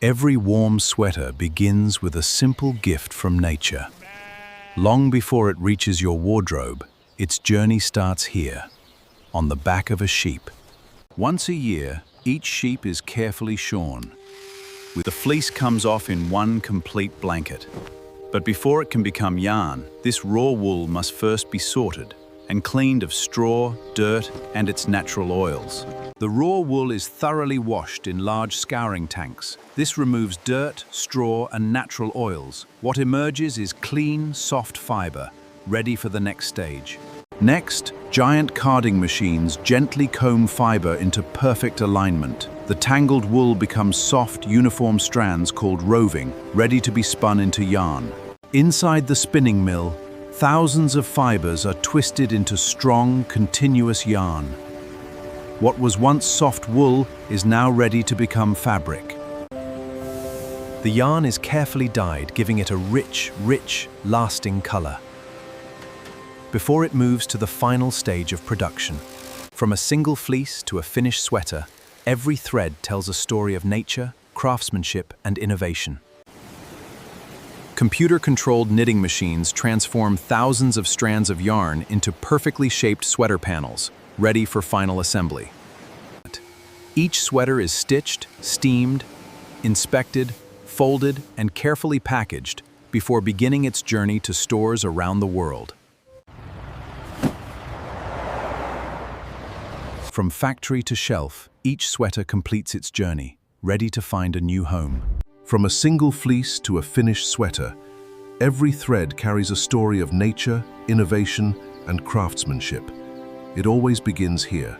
Every warm sweater begins with a simple gift from nature. Long before it reaches your wardrobe, its journey starts here, on the back of a sheep. Once a year, each sheep is carefully shorn. The fleece comes off in one complete blanket. But before it can become yarn, this raw wool must first be sorted and cleaned of straw, dirt, and its natural oils. The raw wool is thoroughly washed in large scouring tanks. This removes dirt, straw, and natural oils. What emerges is clean, soft fiber, ready for the next stage. Next, giant carding machines gently comb fiber into perfect alignment. The tangled wool becomes soft, uniform strands called roving, ready to be spun into yarn. Inside the spinning mill, thousands of fibers are twisted into strong, continuous yarn. What was once soft wool is now ready to become fabric. The yarn is carefully dyed, giving it a rich, lasting color. Before it moves to the final stage of production. From a single fleece to a finished sweater, every thread tells a story of nature, craftsmanship, and innovation. Computer-controlled knitting machines transform thousands of strands of yarn into perfectly shaped sweater panels, ready for final assembly. Each sweater is stitched, steamed, inspected, folded, and carefully packaged before beginning its journey to stores around the world. From factory to shelf, each sweater completes its journey, ready to find a new home. From a single fleece to a finished sweater, every thread carries a story of nature, innovation, and craftsmanship. It always begins here,